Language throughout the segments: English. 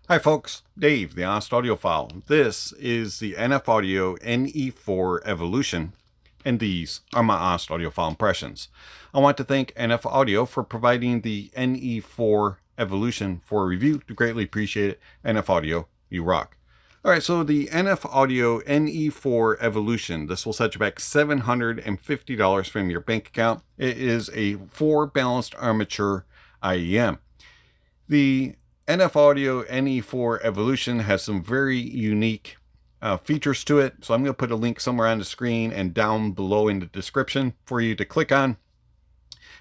Hi folks, Dave, the Honest Audiophile. This is the NF Audio NE4 Evolution, and these are my Honest Audiophile impressions. I want to thank NF Audio for providing the NE4 Evolution for a review. Greatly appreciate it. NF Audio, you rock. Alright, so the NF Audio NE4 Evolution, this will set you back $750 from your bank account. It is a 4-balanced armature IEM. The NF Audio NE4 Evolution has some very unique features to it, so I'm going to put a link somewhere on the screen and down below in the description for you to click on.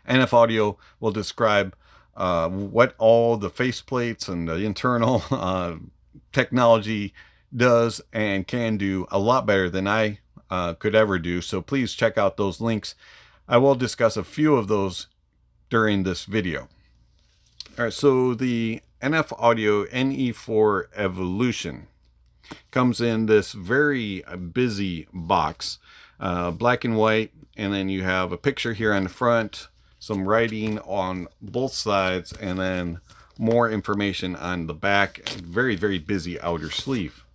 NF Audio will describe what all the faceplates and the internal technology does and can do a lot better than I could ever do, so please check out those links. I will discuss a few of those during this video. Alright, so the NF Audio NE4 Evolution comes in this very busy box, black and white, and then you have a picture here on the front, some writing on both sides, and then more information on the back. Very, very busy outer sleeve.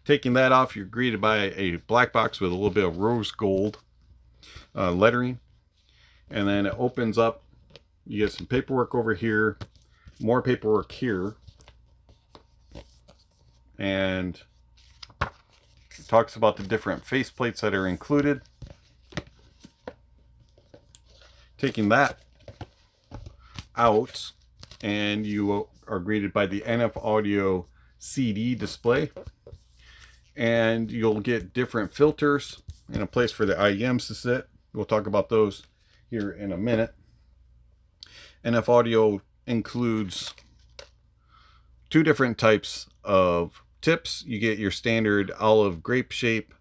Taking that off, you're greeted by a black box with a little bit of rose gold lettering, and then it opens up. You get some paperwork over here, more paperwork here, and it talks about the different faceplates that are included. Taking that out, and you are greeted by the NF Audio CD display, and you'll get different filters and a place for the IEMs to sit. We'll talk about those here in a minute. NF Audio includes 2 different types of tips. You get your standard olive grape shape,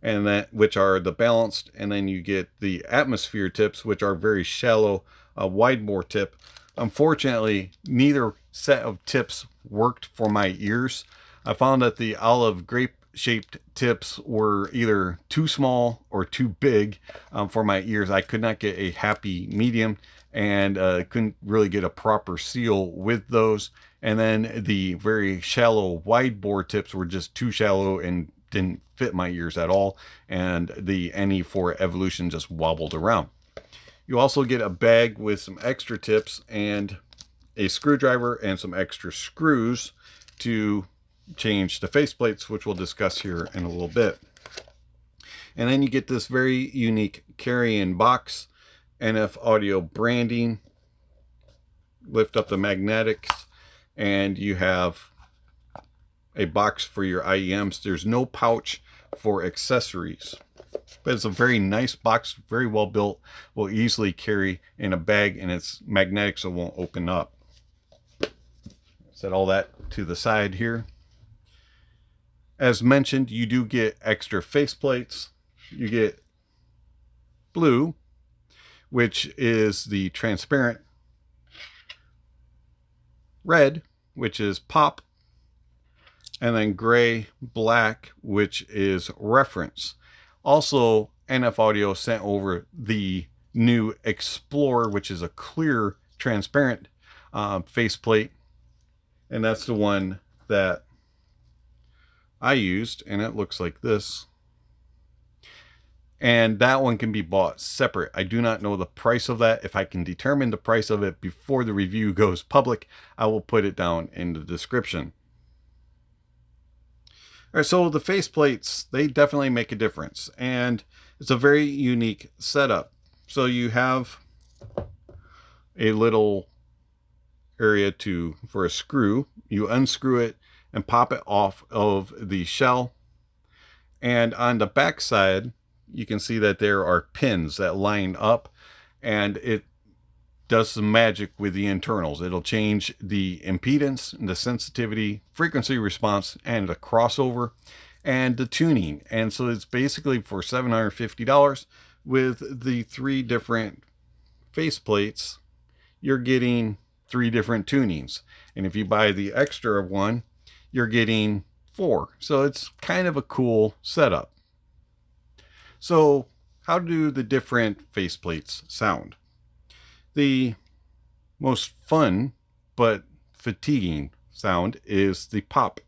and that which are the balanced, and then you get the atmosphere tips, which are very shallow, a wide bore tip. Unfortunately, neither set of tips worked for my ears. I found that the olive grape shaped tips were either too small or too big for my ears. I could not get a happy medium, and couldn't really get a proper seal with those. And then the very shallow wide bore tips were just too shallow and didn't fit my ears at all, and the NE4 Evolution just wobbled around. You also get a bag with some extra tips and a screwdriver and some extra screws to change the faceplates, which we'll discuss here in a little bit. And then you get this very unique carry-in box, NF Audio branding. Lift up the magnetics, and you have a box for your IEMs. There's no pouch for accessories, but it's a very nice box, very well built, will easily carry in a bag, and it's magnetic so it won't open up. Set all that to the side here. As mentioned, you do get extra faceplates. You get blue, which is the transparent, red, which is pop, and then gray, black, which is reference. Also, NF Audio sent over the new Explorer, which is a clear, transparent faceplate, and that's the one that I used, and it looks like this. And that one can be bought separate. I do not know the price of that. If I can determine the price of it before the review goes public, I will put it down in the description. All right, so the faceplates, they definitely make a difference, and it's a very unique setup. So you have a little area for a screw. You unscrew it and pop it off of the shell, and on the back side you can see that there are pins that line up, and it does some magic with the internals. It'll change the impedance, the sensitivity, frequency response, and the crossover, and the tuning. And so it's basically for $750 with the 3 different faceplates. You're getting 3 different tunings, and if you buy the extra one, you're getting 4. So it's kind of a cool setup. So how do the different faceplates sound? The most fun but fatiguing sound is the pop.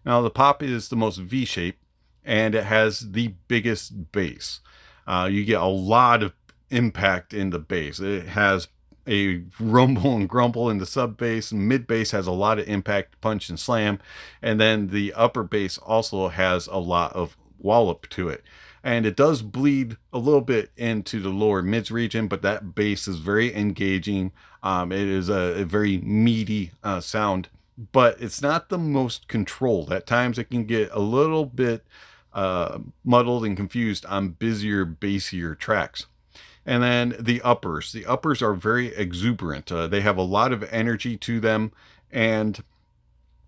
Now the pop is the most V-shaped, and it has the biggest bass. You get a lot of impact in the bass. It has a rumble and grumble in the sub bass. Mid bass has a lot of impact, punch and slam, and then the upper bass also has a lot of wallop to it. And it does bleed a little bit into the lower mids region, but that bass is very engaging. It is a very meaty sound, but it's not the most controlled. At times it can get a little bit muddled and confused on busier, bassier tracks. And then the uppers. The uppers are very exuberant. They have a lot of energy to them, and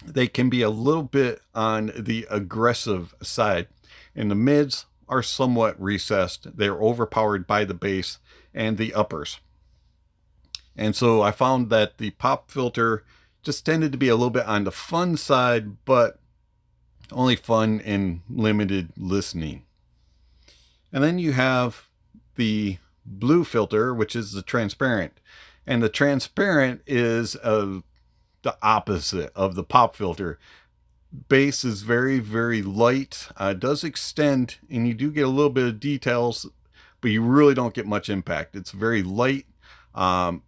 they can be a little bit on the aggressive side. And the mids are somewhat recessed. They're overpowered by the bass and the uppers. And so I found that the pop filter just tended to be a little bit on the fun side, but only fun in limited listening. And then you have the blue filter, which is the transparent. And the transparent is the opposite of the pop filter. Bass is very, very light. It does extend, and you do get a little bit of details, but you really don't get much impact. It's very light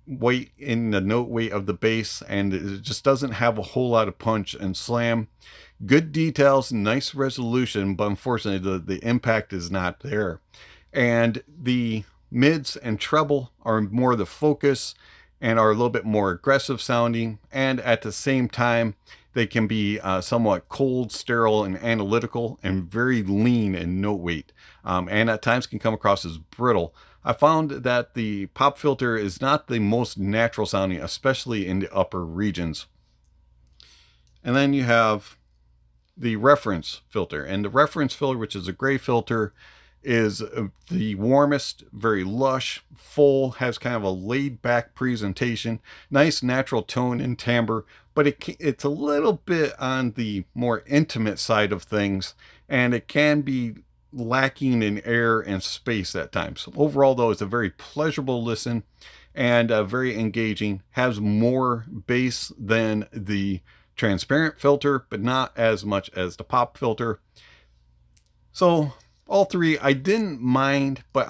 weight in the note weight of the bass, and it just doesn't have a whole lot of punch and slam. Good details, nice resolution, but unfortunately the impact is not there. And the mids and treble are more the focus and are a little bit more aggressive sounding, and at the same time they can be somewhat cold, sterile, and analytical, and very lean in note weight, and at times can come across as brittle. I found that the pop filter is not the most natural sounding, especially in the upper regions. And then you have the reference filter, and the reference filter, which is a gray filter, is the warmest, very lush, full, has kind of a laid back presentation, nice natural tone and timbre, but it's a little bit on the more intimate side of things, and it can be lacking in air and space at times. Overall though, it's a very pleasurable listen and very engaging, has more bass than the transparent filter, but not as much as the pop filter. So all three I didn't mind, but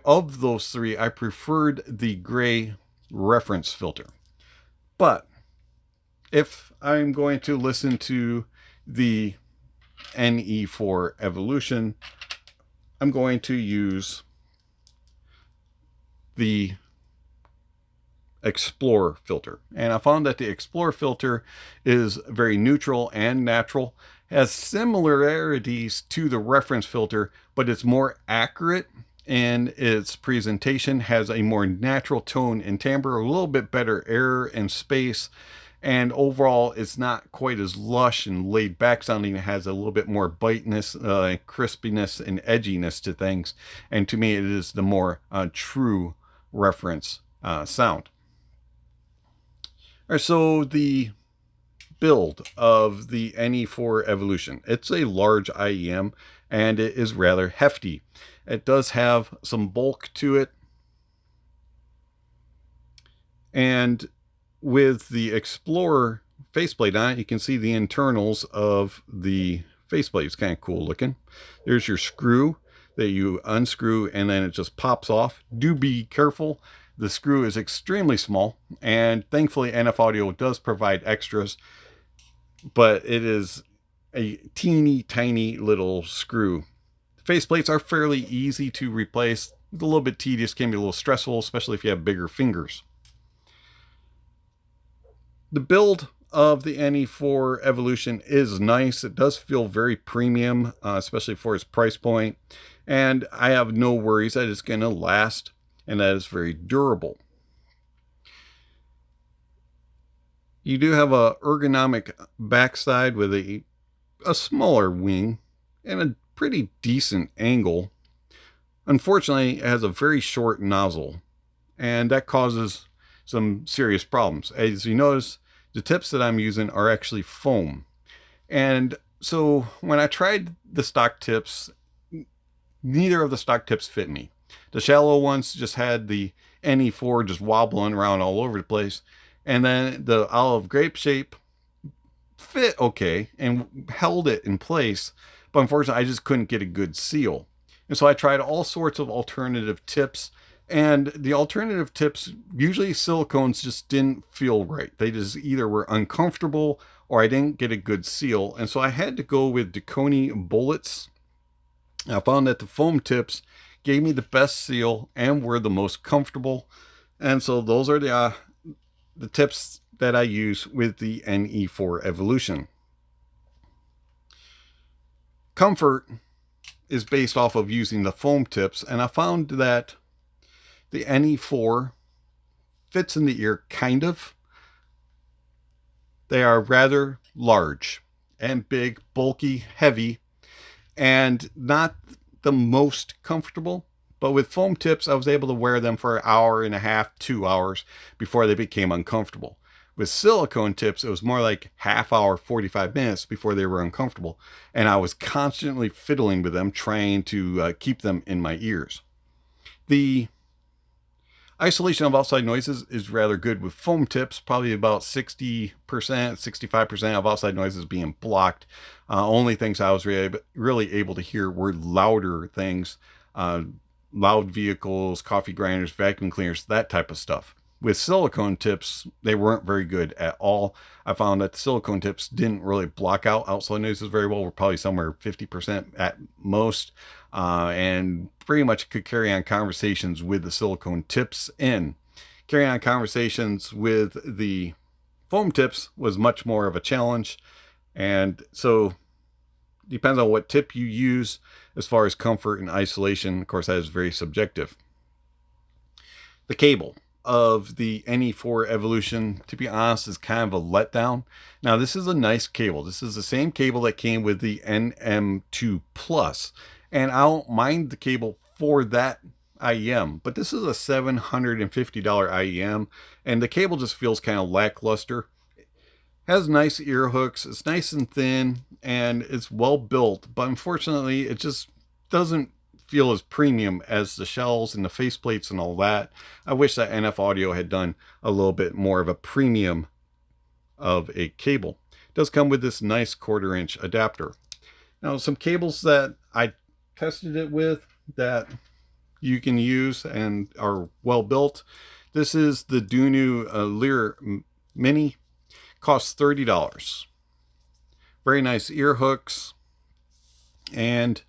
of those three I preferred the gray reference filter. But if I'm going to listen to the NE4 Evolution, I'm going to use the Explore filter. And I found that the Explore filter is very neutral and natural, has similarities to the reference filter, but it's more accurate in its presentation, has a more natural tone and timbre, a little bit better air and space, and overall it's not quite as lush and laid back sounding. It has a little bit more biteness, crispiness, and edginess to things, and to me it is the more true reference sound. All right, so the build of the NE4 Evolution, it's a large IEM and it is rather hefty. It does have some bulk to it, and with the Explorer faceplate on it, you can see the internals of the faceplate. It's kind of cool looking. There's your screw that you unscrew and then it just pops off. Do be careful. The screw is extremely small, and thankfully NF Audio does provide extras, but it is a teeny tiny little screw. Faceplates are fairly easy to replace. It's a little bit tedious, can be a little stressful, especially if you have bigger fingers. The build of the NE4 Evolution is nice. It does feel very premium, especially for its price point, and I have no worries that it's going to last and that it's very durable. You do have a ergonomic backside with a smaller wing and a pretty decent angle. Unfortunately, it has a very short nozzle, and that causes some serious problems. As you notice, the tips that I'm using are actually foam. And so when I tried the stock tips, neither of the stock tips fit me. The shallow ones just had the NE4 just wobbling around all over the place. And then the olive grape shape fit okay and held it in place, but unfortunately I just couldn't get a good seal. And so I tried all sorts of alternative tips, and the alternative tips, usually silicones, just didn't feel right. They just either were uncomfortable or I didn't get a good seal. And so I had to go with Dakoni bullets. I found that the foam tips gave me the best seal and were the most comfortable. And so those are the tips that I use with the NE4 Evolution. Comfort is based off of using the foam tips, and I found that the NE4 fits in the ear kind of. They are rather large and big, bulky, heavy, and not the most comfortable. But with foam tips, I was able to wear them for an hour and a half, 2 hours before they became uncomfortable. With silicone tips, it was more like half hour, 45 minutes before they were uncomfortable. And I was constantly fiddling with them, trying to keep them in my ears. The isolation of outside noises is rather good with foam tips, probably about 60%, 65% of outside noises being blocked. Only things I was really able to hear were louder things, loud vehicles, coffee grinders, vacuum cleaners, that type of stuff. With silicone tips, they weren't very good at all. I found that the silicone tips didn't really block out outside noises very well. We're probably somewhere 50% at most, and pretty much could carry on conversations with the silicone tips in. Carrying on conversations with the foam tips was much more of a challenge, and so depends on what tip you use as far as comfort and isolation. Of course, that is very subjective. The cable of the NE4 Evolution, to be honest, is kind of a letdown. Now, this is a nice cable. This is the same cable that came with the NM2 Plus, and I don't mind the cable for that IEM, but this is a $750 IEM, and the cable just feels kind of lackluster. It has nice ear hooks, it's nice and thin, and it's well built, but unfortunately, it just doesn't feel as premium as the shells and the faceplates and all that. I wish that NF Audio had done a little bit more of a premium of a cable. It does come with this nice 1/4 inch adapter. Now, some cables that I tested it with that you can use and are well built. This is the Dunu Lear Mini. Costs $30. Very nice ear hooks and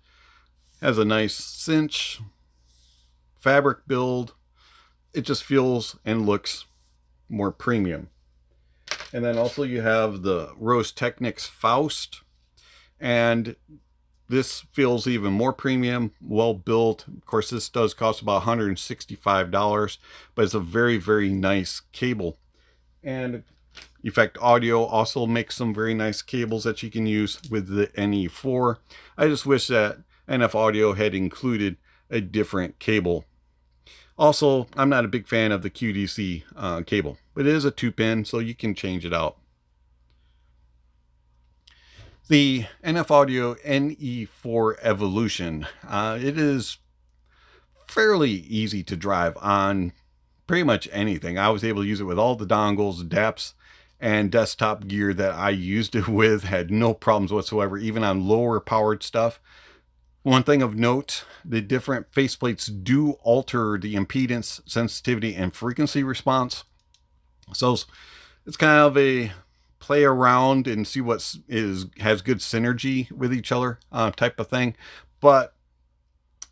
has a nice cinch, fabric build. It just feels and looks more premium. And then also you have the Rose Technics Faust, and this feels even more premium, well built. Of course, this does cost about $165, but it's a very, very nice cable. And Effect Audio also makes some very nice cables that you can use with the NE4. I just wish that NF Audio had included a different cable. Also, I'm not a big fan of the QDC cable, but it is a 2-pin, so you can change it out. The NF Audio NE4 Evolution, it is fairly easy to drive on pretty much anything. I was able to use it with all the dongles, DAPs, and desktop gear that I used it with. Had no problems whatsoever, even on lower powered stuff. One thing of note, the different faceplates do alter the impedance, sensitivity, and frequency response. So it's kind of a play around and see what has good synergy with each other type of thing. But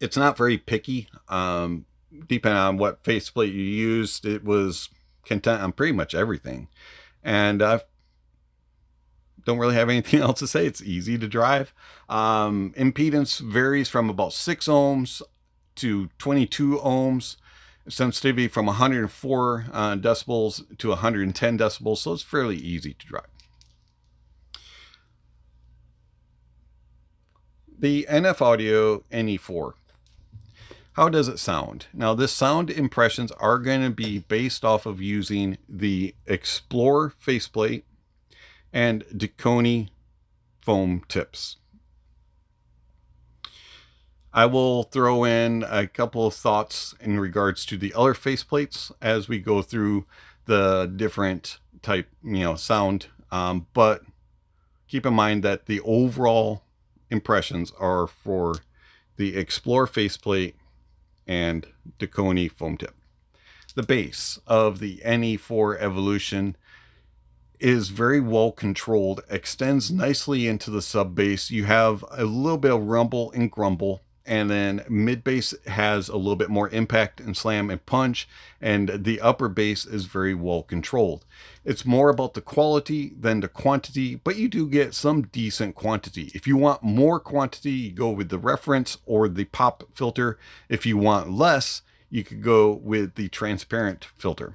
it's not very picky. Depending on what faceplate you used, it was content on pretty much everything. And I don't really have anything else to say. It's easy to drive. Impedance varies from about 6 ohms to 22 ohms. Sensitivity from 104 decibels to 110 decibels. So it's fairly easy to drive. The NF Audio NE4. How does it sound? Now, this sound impressions are going to be based off of using the Explorer faceplate and Dakoni foam tips. I will throw in a couple of thoughts in regards to the other faceplates as we go through the different type, sound. But keep in mind that the overall impressions are for the Explorer faceplate and Deconi foam tip. The bass of the NE4 Evolution is very well controlled, extends nicely into the sub bass. You have a little bit of rumble and grumble, and then mid bass has a little bit more impact and slam and punch, and the upper bass is very well controlled. It's more about the quality than the quantity, but you do get some decent quantity. If you want more quantity, you go with the reference or the pop filter. If you want less, you could go with the transparent filter.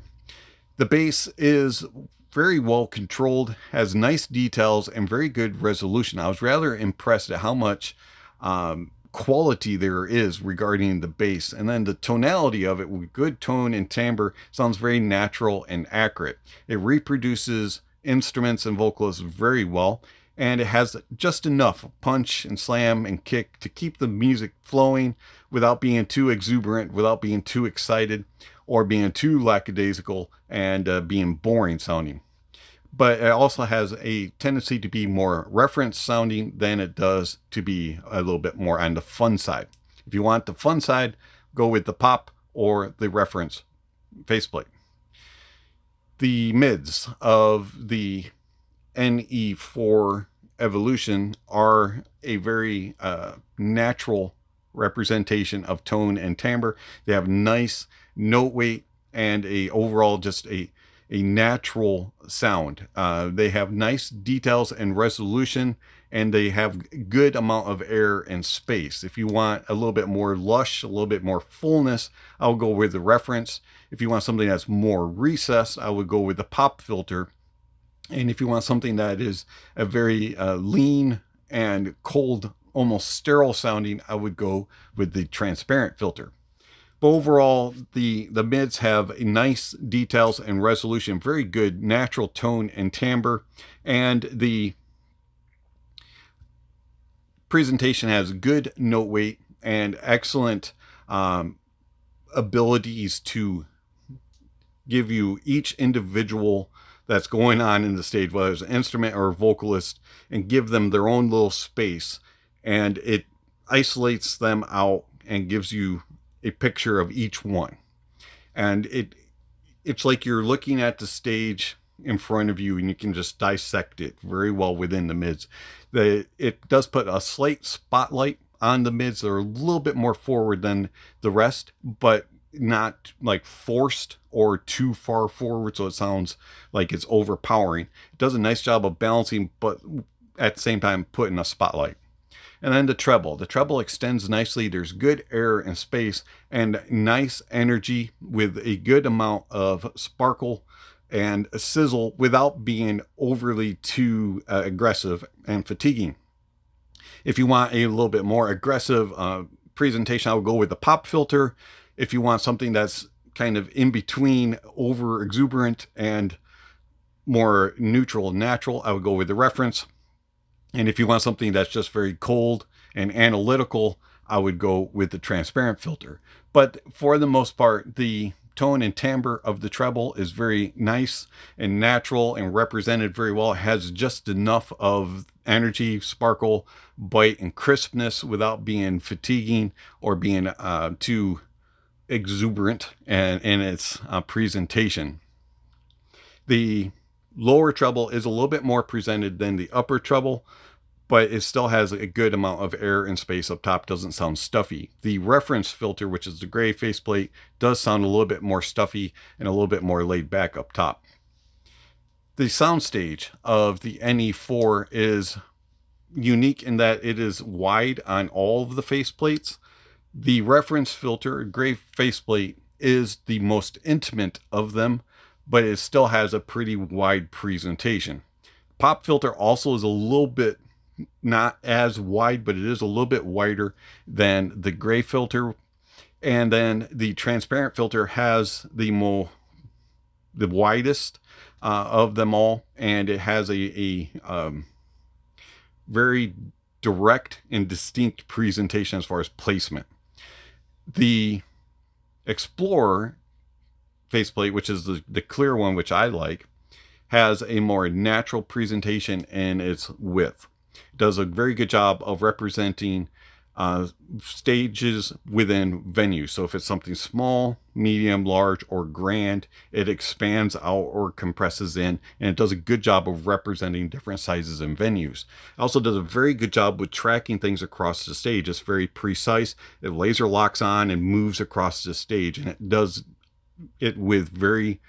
The bass is very well controlled, has nice details and very good resolution. I was rather impressed at how much quality there is regarding the bass, and then the tonality of it with good tone and timbre sounds very natural and accurate. It reproduces instruments and vocalists very well, and it has just enough punch and slam and kick to keep the music flowing without being too exuberant, without being too excited, or being too lackadaisical and being boring sounding. But it also has a tendency to be more reference sounding than it does to be a little bit more on the fun side. If you want the fun side, go with the pop or the reference faceplate. The mids of the NE4 Evolution are a very natural representation of tone and timbre. They have nice note weight and overall just a natural sound. They have nice details and resolution, and they have good amount of air and space. If you want a little bit more lush, a little bit more fullness, I'll go with the reference. If you want something that's more recessed, I would go with the pop filter. And if you want something that is a very lean and cold, almost sterile sounding, I would go with the transparent filter. But overall, the mids have nice details and resolution, very good natural tone and timbre, and the presentation has good note weight and excellent abilities to give you each individual that's going on in the stage, whether it's an instrument or a vocalist, and give them their own little space, and it isolates them out and gives you a picture of each one. And it's like you're looking at the stage in front of you and you can just dissect it very well within the mids. It does put a slight spotlight on the mids. They're a little bit more forward than the rest, but not like forced or too far forward so it sounds like it's overpowering. It does a nice job of balancing, but at the same time putting a spotlight. And then the treble. The treble extends nicely. There's good air and space and nice energy with a good amount of sparkle and sizzle without being overly too aggressive and fatiguing. If you want a little bit more aggressive presentation, I would go with the pop filter. If you want something that's kind of in between over exuberant and more neutral and natural, I would go with the reference. And if you want something that's just very cold and analytical, I would go with the transparent filter. But for the most part, the tone and timbre of the treble is very nice and natural and represented very well. It has just enough of energy, sparkle, bite, and crispness without being fatiguing or being too exuberant in its presentation. The lower treble is a little bit more presented than the upper treble, but it still has a good amount of air and space up top, doesn't sound stuffy. The reference filter, which is the gray faceplate, does sound a little bit more stuffy and a little bit more laid back up top. The soundstage of the NE4 is unique in that it is wide on all of the faceplates. The reference filter, gray faceplate, is the most intimate of them, but it still has a pretty wide presentation. Pop filter also is a little bit not as wide, but it is a little bit wider than the gray filter. And then the transparent filter has the widest of them all, and it has a very direct and distinct presentation as far as placement. The Explorer faceplate, which is the clear one, which I like, has a more natural presentation in its width. It does a very good job of representing stages within venues. So if it's something small, medium, large, or grand, it expands out or compresses in, and it does a good job of representing different sizes and venues. It also does a very good job with tracking things across the stage. It's very precise. It laser locks on and moves across the stage, and it does it with very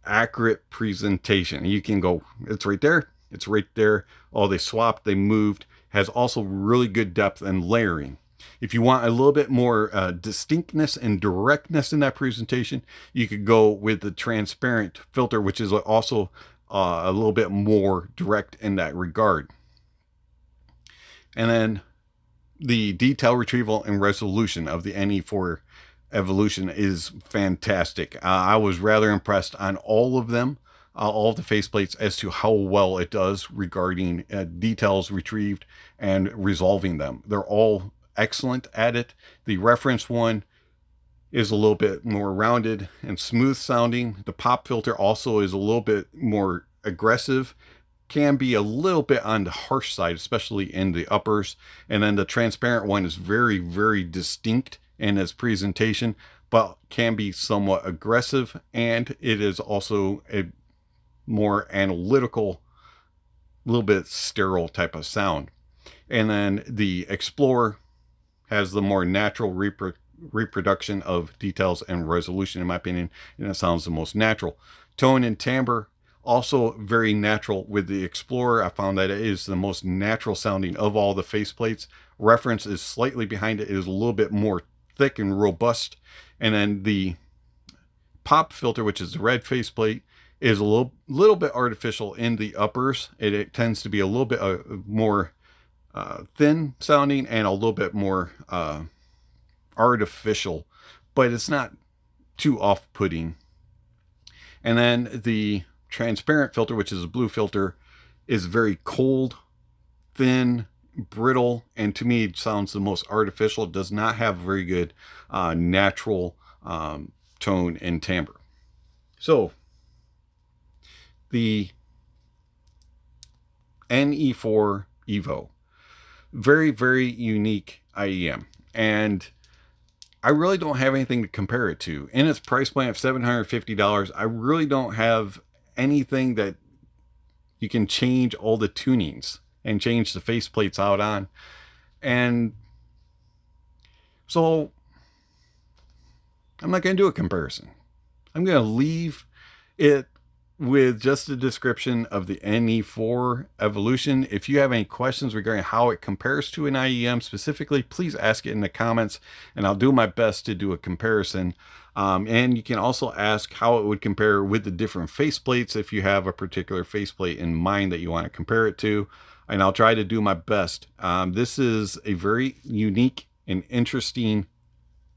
accurate presentation. You can go, it's right there, it's right there. Oh, they swapped, they moved. Has also really good depth and layering. If you want a little bit more distinctness and directness in that presentation, you could go with the transparent filter, which is also a little bit more direct in that regard. And then the detail retrieval and resolution of the NE4 Evolution is fantastic. I was rather impressed on all of them, all of the faceplates, as to how well it does regarding details retrieved and resolving them. They're all excellent at it. The reference one is a little bit more rounded and smooth sounding. The pop filter also is a little bit more aggressive, can be a little bit on the harsh side, especially in the uppers. And then the transparent one is very, very distinct in its presentation, but can be somewhat aggressive, and it is also a more analytical, a little bit sterile type of sound. And then the Explorer has the more natural reproduction of details and resolution, in my opinion, and it sounds the most natural. Tone and timbre also very natural with the Explorer. I found that it is the most natural sounding of all the faceplates. Reference is slightly behind it. It is a little bit more thick and robust. And then the pop filter, which is the red faceplate, is a little bit artificial in the uppers. It tends to be a little bit more thin sounding and a little bit more artificial, but it's not too off-putting. And then the transparent filter, which is a blue filter, is very cold, thin, brittle, and to me it sounds the most artificial. It does not have very good natural tone and timbre. So the NE4 Evo, very, very unique IEM, and I really don't have anything to compare it to. In its price point of $750, I really don't have anything that you can change all the tunings and change the faceplates out on. And so I'm not going to do a comparison. I'm going to leave it with just a description of the NE4 Evolution. If you have any questions regarding how it compares to an IEM specifically, please ask it in the comments, and I'll do my best to do a comparison. And you can also ask how it would compare with the different faceplates if you have a particular faceplate in mind that you want to compare it to, and I'll try to do my best. This is a very unique and interesting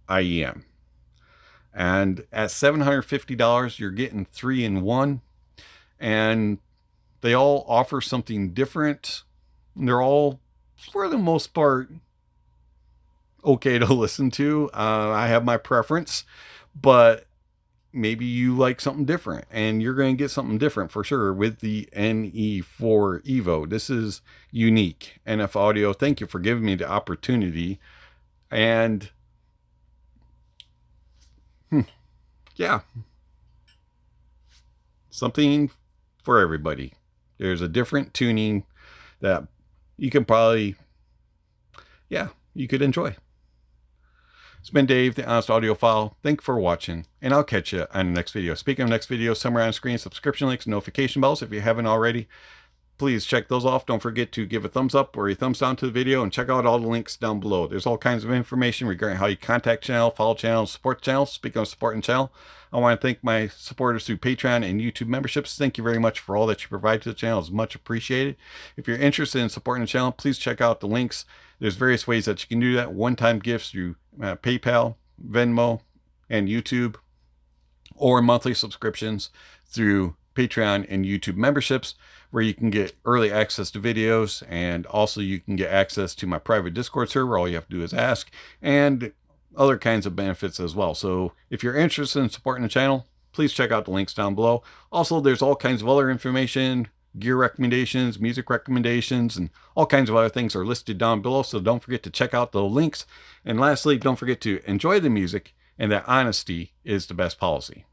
IEM. And at $750, you're getting 3-in-1. And they all offer something different. They're all, for the most part, okay to listen to. I have my preference, but maybe you like something different, and you're going to get something different for sure with the NE4 Evo. This is unique. NF Audio, thank you for giving me the opportunity. And yeah, something for everybody. There's a different tuning that you can probably, you could enjoy. It's been Dave, the Honest Audiophile. Thank you for watching, and I'll catch you on the next video. Speaking of next video, somewhere on screen, subscription links, notification bells. If you haven't already, please check those off. Don't forget to give a thumbs up or a thumbs down to the video, and check out all the links down below. There's all kinds of information regarding how you contact channel, follow channel, support channel. Speaking of supporting channel, I want to thank my supporters through Patreon and YouTube memberships. Thank you very much for all that you provide to the channel. It's much appreciated. If you're interested in supporting the channel, please check out the links. There's various ways that you can do that. One-time gifts through PayPal, Venmo, and YouTube, or monthly subscriptions through Patreon and YouTube memberships, where you can get early access to videos, and also you can get access to my private Discord server. All you have to do is ask, and other kinds of benefits as well. So if you're interested in supporting the channel, please please check out the links down below. Also, there's all kinds of other information, gear recommendations, music recommendations, and all kinds of other things are listed down below, so don't forget to check out the links. And lastly, don't forget to enjoy the music, and that honesty is the best policy.